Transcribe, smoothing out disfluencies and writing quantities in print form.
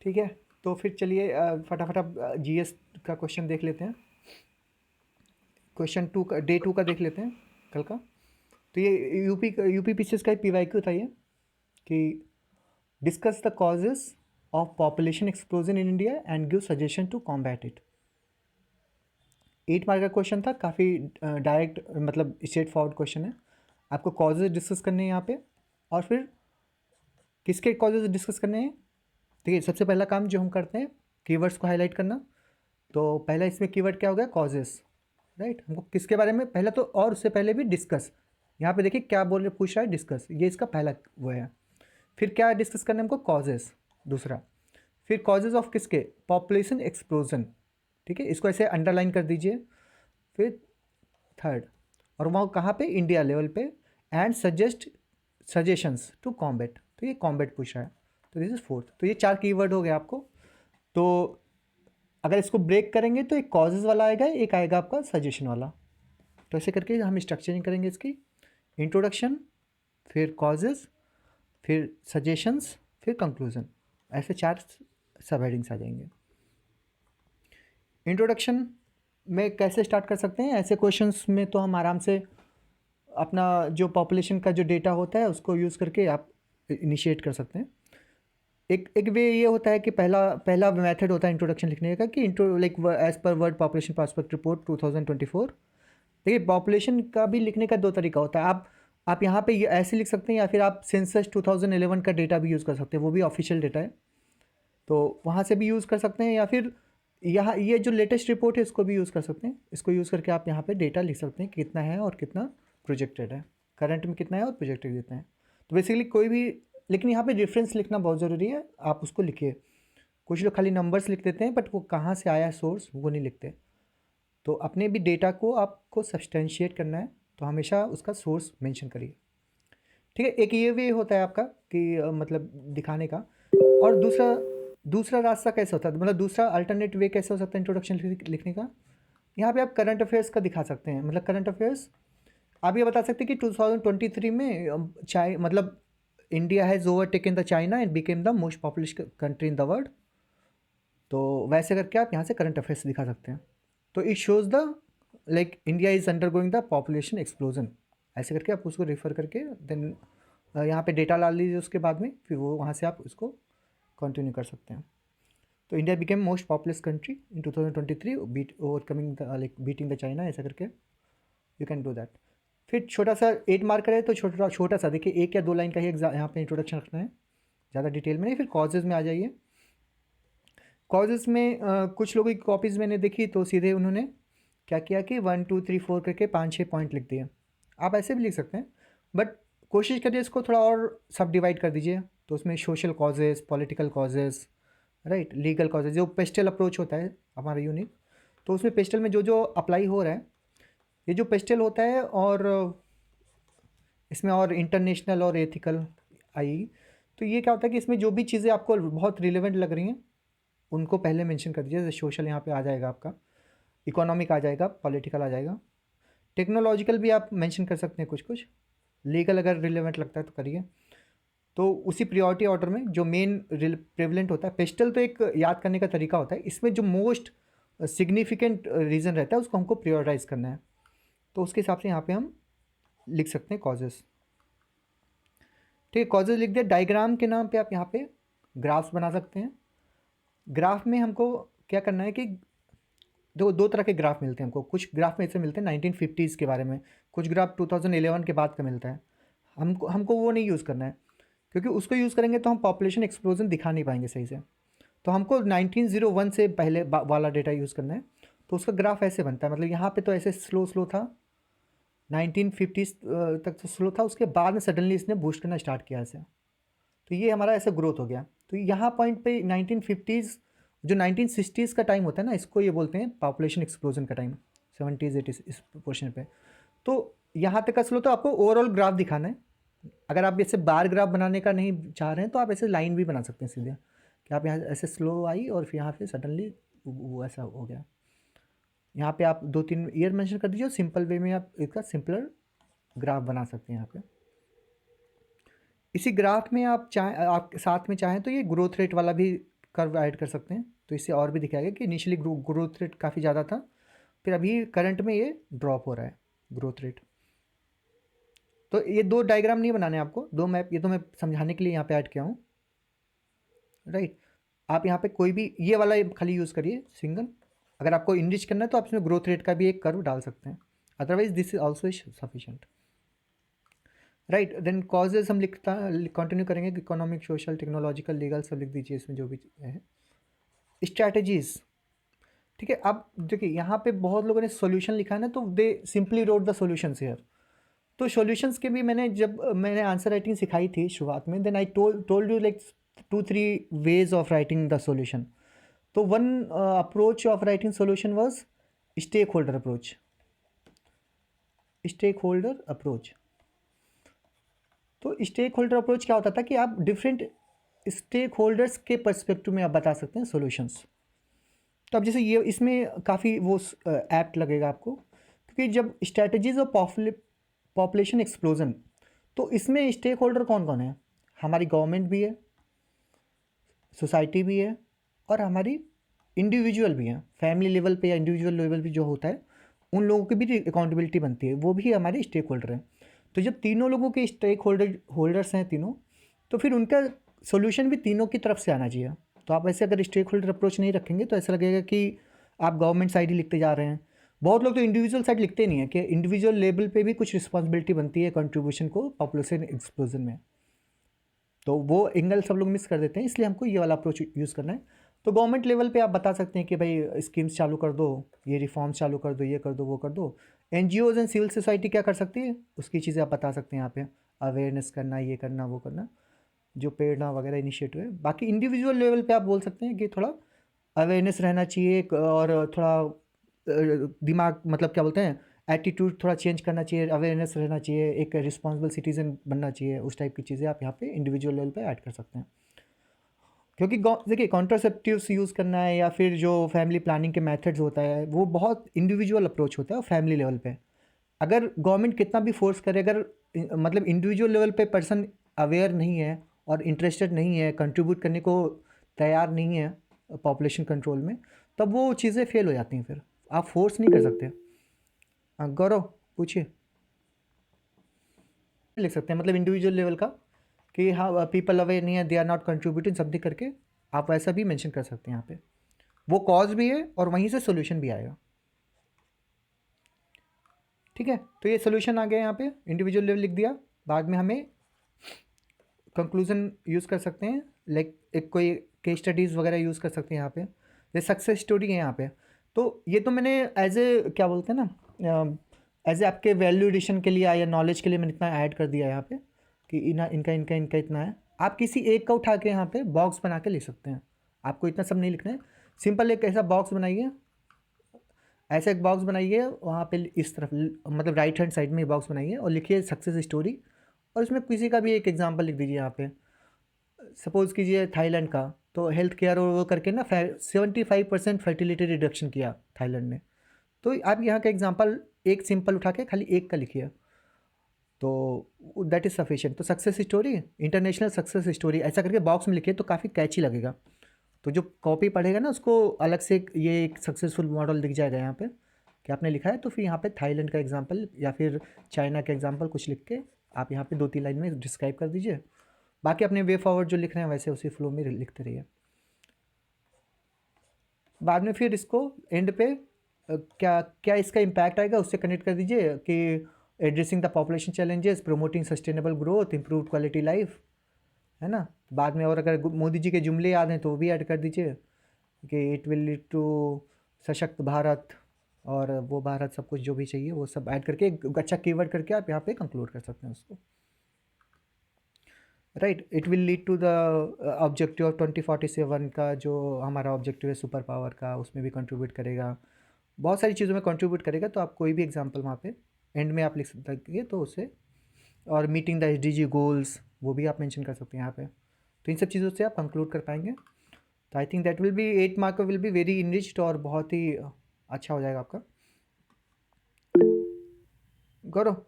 ठीक है, तो फिर चलिए फटाफट अब जीएस का क्वेश्चन देख लेते हैं। क्वेश्चन 2 का डे 2 का देख लेते हैं कल का। तो ये यूपी पीसीएस का पीवाईक्यू था ये, कि discuss the causes of population explosion in India and give suggestion to combat it. 8 mark का क्वेश्चन था, काफ़ी डायरेक्ट मतलब स्ट्रेट फॉरवर्ड क्वेश्चन है। आपको कॉजेज डिस्कस करने हैं यहाँ पे, और फिर किसके कॉजेज डिस्कस करने हैं। देखिए, सबसे पहला काम जो हम करते हैं कीवर्ड्स को हाईलाइट करना। तो पहला इसमें कीवर्ड क्या हो गया, कॉजेस, राइट। हमको किसके बारे में पहला तो, और उससे पहले भी डिस्कस। यहाँ पे देखिए क्या बोल रहे, पूछ रहा है डिस्कस, ये इसका पहला वो है। फिर क्या डिस्कस करना है हमको, कॉजेस, दूसरा। फिर कॉजेज ऑफ किसके, पॉपुलेशन एक्सप्लोजन, ठीक है, इसको ऐसे अंडरलाइन कर दीजिए। फिर थर्ड, और वहाँ कहाँ पे, इंडिया लेवल पे, एंड सजेशंस टू कॉम्बैट, तो ये कॉम्बैट पूछ रहा है। तो दिस इज फोर्थ। तो ये 4 कीवर्ड हो गया आपको। तो अगर इसको ब्रेक करेंगे तो एक कॉजेज वाला आएगा, एक आएगा आपका सजेशन वाला। तो ऐसे करके हम स्ट्रक्चरिंग करेंगे इसकी, इंट्रोडक्शन, फिर कॉजेज, फिर सजेशंस, फिर कंक्लूजन, ऐसे 4 सब हेडिंग्स आ जाएंगे। इंट्रोडक्शन में कैसे स्टार्ट कर सकते हैं, ऐसे क्वेश्चंस में तो हम आराम से अपना जो पॉपुलेशन का जो डेटा होता है उसको यूज़ करके आप इनिशिएट कर सकते हैं। एक एक वे ये होता है कि पहला पहला मेथड होता है इंट्रोडक्शन लिखने का, कि intro like as per world population prospect report 2024। देखिए, पॉपुलेशन का भी लिखने का 2 तरीका होता है। आप यहाँ पे ऐसे लिख सकते हैं, या फिर आप सेंसस 2011 का डेटा भी यूज़ कर सकते हैं, वो भी ऑफिशियल डेटा है, तो वहाँ से भी यूज़ कर सकते हैं। या फिर यहाँ ये जो लेटेस्ट रिपोर्ट है इसको भी यूज़ कर सकते हैं। इसको यूज़ करके आप यहाँ पे डेटा लिख सकते हैं कि कितना है और कितना प्रोजेक्टेड है, करंट में कितना है और प्रोजेक्टेड कितना है। तो बेसिकली कोई भी, लेकिन यहाँ पे रेफरेंस लिखना बहुत ज़रूरी है, आप उसको लिखिए। कुछ लोग खाली नंबर्स लिख देते हैं, बट वो कहाँ से आया सोर्स वो नहीं लिखते। तो अपने भी डेटा को आपको सब्सटेंशिएट करना है, तो हमेशा उसका सोर्स मेंशन करिए, ठीक है। एक ये वे होता है आपका कि मतलब दिखाने का। और दूसरा दूसरा रास्ता कैसे होता है, मतलब दूसरा अल्टरनेट वे कैसे हो सकता है इंट्रोडक्शन लिखने का। यहाँ पे आप करंट अफेयर्स का दिखा सकते हैं, मतलब करंट अफेयर्स आप ये बता सकते हैं कि 2023 में मतलब India has overtaken the China and became the most populous country in the world. तो वैसे करके आप यहाँ से करंट अफेयर्स दिखा सकते हैं। तो it shows the like India is under going the population explosion, ऐसे करके आप उसको रेफर करके देन यहाँ पे डेटा डाल लीजिए उसके बाद में, फिर वो वहाँ से आप उसको कंटिन्यू कर सकते हैं। तो India became most populous country in 2023 beat overcoming the like beating the China, ऐसा करके यू कैन डू दैट। फिर छोटा सा 8 मार्क का है, तो छोटा छोटा सा देखिए 1 या 2 लाइन का ही यहाँ पे इंट्रोडक्शन रखना है, ज़्यादा डिटेल में नहीं। फिर कॉजेज़ में आ जाइए। कॉजेज़ में कुछ लोगों की कॉपीज़ मैंने देखी, तो सीधे उन्होंने क्या किया कि 1 2 3 4 करके 5 6 पॉइंट लिख दिए। आप ऐसे भी लिख सकते हैं, बट कोशिश करिए इसको थोड़ा और सब डिवाइड कर दीजिए। तो उसमें social causes, political causes, right, legal causes, जो पेस्टल अप्रोच होता है हमारा यूनिक, तो उसमें पेस्टल में जो जो अप्लाई हो रहा है, ये जो पेस्टल होता है, और इसमें और इंटरनेशनल और एथिकल आई। तो ये क्या होता है कि इसमें जो भी चीज़ें आपको बहुत रिलेवेंट लग रही हैं उनको पहले मेंशन कर दीजिए। जैसे सोशल यहाँ पे आ जाएगा आपका, इकोनॉमिक आ जाएगा, पॉलिटिकल आ जाएगा, टेक्नोलॉजिकल भी आप मेंशन कर सकते हैं कुछ कुछ, लीगल अगर रिलेवेंट लगता है तो करिए। तो उसी प्रियोरिटी ऑर्डर में जो मेन प्रेवलेंट होता है, पेस्टल तो एक याद करने का तरीका होता है, इसमें जो मोस्ट सिग्निफिकेंट रीज़न रहता है उसको हमको प्रियोरिटाइज करना है। तो उसके हिसाब से यहाँ पे हम लिख सकते हैं कॉजेज़, ठीक है। कॉजेज़ लिख दिया। डायग्राम के नाम पे आप यहाँ पे ग्राफ्स बना सकते हैं। ग्राफ में हमको क्या करना है कि दो तरह के ग्राफ मिलते हैं हमको। कुछ ग्राफ में ऐसे मिलते हैं 1950s के बारे में, कुछ ग्राफ 2011 के बाद का मिलता है। हमको हमको वो नहीं यूज़ करना है, क्योंकि उसको यूज़ करेंगे तो हम पॉपुलेशन एक्सप्लोजन दिखा नहीं पाएंगे सही से। तो हमको 1901 से पहले वाला डेटा यूज़ करना है। तो उसका ग्राफ ऐसे बनता है, मतलब यहाँ पे तो ऐसे स्लो स्लो था, 1950s तक तो स्लो था, उसके बाद में सडनली इसने बूस्ट करना स्टार्ट किया ऐसे। तो ये हमारा ऐसे ग्रोथ हो गया। तो यहाँ पॉइंट पे 1950s, जो 1960s का टाइम होता है ना, इसको ये बोलते हैं पॉपुलेशन एक्सप्लोजन का टाइम, 70s 80s इस पोर्शन पे। तो यहाँ तक का स्लो, तो आपको ओवरऑल ग्राफ दिखाना है। अगर आप ऐसे बार ग्राफ बनाने का नहीं चाह रहे हैं तो आप ऐसे लाइन भी बना सकते हैं सीधे, कि आप यहाँ ऐसे स्लो आई और फिर यहाँ पे सडनली वो ऐसा हो गया। यहाँ पे आप 2 3 ईयर मेंशन कर दीजिए, और सिंपल वे में आप इसका सिंपलर ग्राफ बना सकते हैं यहाँ पे। इसी ग्राफ में आप चाहें, आप साथ में चाहें तो ये ग्रोथ रेट वाला भी कर्व ऐड कर सकते हैं, तो इससे और भी दिखाएगा कि इनिशियली ग्रोथ रेट काफ़ी ज़्यादा था, फिर अभी करंट में ये ड्रॉप हो रहा है ग्रोथ रेट। तो ये 2 डायग्राम नहीं बनाने आपको, 2 मैप, ये तो मैं समझाने के लिए यहाँ पे ऐड किया हूँ, राइट। आप यहाँ पे कोई भी ये वाला खाली यूज़ करिए सिंगल। अगर आपको इनरिच करना है तो आप इसमें ग्रोथ रेट का भी एक कर्व डाल सकते हैं, otherwise this is also sufficient, right. Then causes हम लिखता कंटिन्यू करेंगे, इकोनॉमिक, सोशल, टेक्नोलॉजिकल, लीगल सब लिख दीजिए इसमें जो भी है। स्ट्रैटेजीज, ठीक है। अब देखिए यहाँ पे बहुत लोगों ने सॉल्यूशन लिखा है ना, तो they simply rote the solutions here. तो सॉल्यूशंस के भी मैंने आंसर राइटिंग सिखाई थी शुरुआत में, then I told you like 2-3 ways of writing the solution. तो one approach of writing solution was stakeholder approach. Stakeholder approach, तो स्टेक होल्डर अप्रोच क्या होता था कि आप डिफरेंट स्टेक होल्डर्स के पर्सपेक्टिव में आप बता सकते हैं सॉल्यूशंस। तो अब जैसे ये इसमें काफ़ी वो ऐप्ट लगेगा आपको, क्योंकि जब स्ट्रैटेजीज ऑफ पॉपुलेशन एक्सप्लोजन, तो इसमें स्टेक होल्डर कौन कौन है? हमारी गवर्नमेंट भी है, सोसाइटी भी है, और हमारी इंडिविजुअल भी है, फैमिली लेवल पे या इंडिविजुअल लेवल पे जो होता है उन लोगों की भी अकाउंटेबिलिटी बनती है, वो भी हमारे स्टेक होल्डर हैं। तो जब तीनों लोगों के स्टेक होल्डर्स हैं तीनों, तो फिर उनका सोल्यूशन भी तीनों की तरफ से आना चाहिए। तो आप ऐसे अगर स्टेक होल्डर अप्रोच नहीं रखेंगे तो ऐसा लगेगा कि आप गवर्नमेंट साइड ही लिखते जा रहे हैं। बहुत लोग तो इंडिविजुअल साइड लिखते नहीं है कि इंडिविजुअल लेवल पे भी कुछ रिस्पॉन्सिबिलिटी बनती है कंट्रीब्यूशन को पॉपुलेशन एक्सप्लोजन में, तो वो एंगल सब लोग मिस कर देते हैं, इसलिए हमको ये वाला अप्रोच यूज़ करना है। तो गवर्नमेंट लेवल पे आप बता सकते हैं कि भाई स्कीम्स चालू कर दो, ये रिफॉर्म्स चालू कर दो, ये कर दो, वो कर दो। एनजीओज एंड सिविल सोसाइटी क्या कर सकती है, उसकी चीज़ें आप बता सकते हैं यहाँ पे, अवेयरनेस करना, ये करना, वो करना, जो प्रेरणा वगैरह इनिशिएटिव है। बाकी इंडिविजुअल लेवल पे आप बोल सकते हैं कि थोड़ा अवेयरनेस रहना चाहिए, और थोड़ा दिमाग, मतलब क्या बोलते हैं, एटीट्यूड थोड़ा चेंज करना चाहिए, अवेयरनेस रहना चाहिए, एक रिस्पॉन्सिबल सिटीजन बनना चाहिए, उस टाइप की चीज़ें आप यहाँ पे इंडिविजुअल लेवल पे ऐड कर सकते हैं। क्योंकि देखिए कॉन्ट्रासेप्टिव्स यूज़ करना है या फिर जो फैमिली प्लानिंग के मेथड्स होता है वो बहुत इंडिविजुअल अप्रोच होता है फैमिली लेवल पे। अगर गवर्नमेंट कितना भी फोर्स करे, अगर मतलब इंडिविजुअल लेवल पे पर्सन अवेयर नहीं है और इंटरेस्टेड नहीं है, कंट्रीब्यूट करने को तैयार नहीं है पॉपुलेशन कंट्रोल में, तब वो चीज़ें फेल हो जाती हैं, फिर आप फोर्स नहीं कर सकते। हाँ गौरव पूछिए। लिख सकते हैं मतलब इंडिविजुअल लेवल का कि हाँ पीपल अवेयर नहीं है, they are not contributing something करके, आप वैसा भी मेंशन कर सकते हैं यहाँ पे। वो कॉज भी है और वहीं से सोल्यूशन भी आएगा, ठीक है। तो ये सोल्यूशन आ गया यहाँ पे, इंडिविजुअल लेवल लिख दिया। बाद में हमें कंक्लूजन यूज़ कर सकते हैं, लाइक एक कोई केस स्टडीज़ वगैरह यूज़ कर सकते हैं यहाँ पे, ये सक्सेस स्टोरी है यहाँ पे। तो ये तो मैंने एज ए क्या बोलते हैं ना, एज ए आपके वैल्यू एडिशन के लिए या नॉलेज के लिए मैंने इतना ऐड कर दिया यहाँ पे कि इनका इनका इनका इतना है। आप किसी एक का उठा के यहाँ पे बॉक्स बना के लिख सकते हैं, आपको इतना सब नहीं लिखना है। सिंपल एक ऐसा बॉक्स बनाइए, ऐसा एक बॉक्स बनाइए वहाँ पे इस तरफ, मतलब राइट हैंड साइड में बॉक्स बनाइए और लिखिए सक्सेस स्टोरी, और इसमें किसी का भी एक एग्जांपल लिख दीजिए यहाँ पे। सपोज़ कीजिए थाईलैंड का, तो हेल्थ केयर और वो करके ना 75% फर्टिलिटी रिडक्शन किया थाईलैंड ने। तो आप यहाँ का एग्जांपल एक सिंपल उठा के खाली एक का लिखिए, तो दैट इज़ सफिशिएंट। तो success story, international success story ऐसा करके बॉक्स में लिखिए तो काफ़ी कैची लगेगा। तो जो कॉपी पढ़ेगा ना उसको अलग से ये एक सक्सेसफुल मॉडल दिख जाएगा यहाँ पे कि आपने लिखा है। तो फिर यहाँ पे थाईलैंड का एग्जांपल या फिर चाइना का एग्जांपल कुछ लिख के आप यहाँ पे 2-3 लाइन में डिस्क्राइब कर दीजिए। बाकी अपने वे फॉरवर्ड जो लिख रहे हैं वैसे उसी फ्लो में लिखते रहिए। बाद में फिर इसको एंड पे क्या क्या इसका इम्पैक्ट आएगा उससे कनेक्ट कर दीजिए कि addressing the population challenges, promoting sustainable growth, improve quality life, है ना। बाद में और अगर मोदी जी के जुमले याद हैं तो वो भी ऐड कर दीजिए कि इट विल लीड टू सशक्त भारत, और वो भारत सब कुछ जो भी चाहिए वो सब ऐड करके एक अच्छा कीवर्ड करके आप यहाँ पे कंक्लूड कर सकते हैं उसको, right. It will lead to the objective of 2047 का, जो हमारा ऑब्जेक्टिव है सुपर पावर का, उसमें भी कंट्रीब्यूट करेगा, बहुत सारी चीज़ों में कंट्रीब्यूट करेगा। तो आप कोई भी एग्जांपल वहाँ पे एंड में आप लिख सकते तो उससे, और मीटिंग द एसडीजी गोल्स वो भी आप मेंशन कर सकते हैं यहाँ पे। तो इन सब चीज़ों से आप कंक्लूड कर पाएंगे। तो I think that will be 8 mark will be very enriched और बहुत ही अच्छा हो जाएगा आपका। गौरव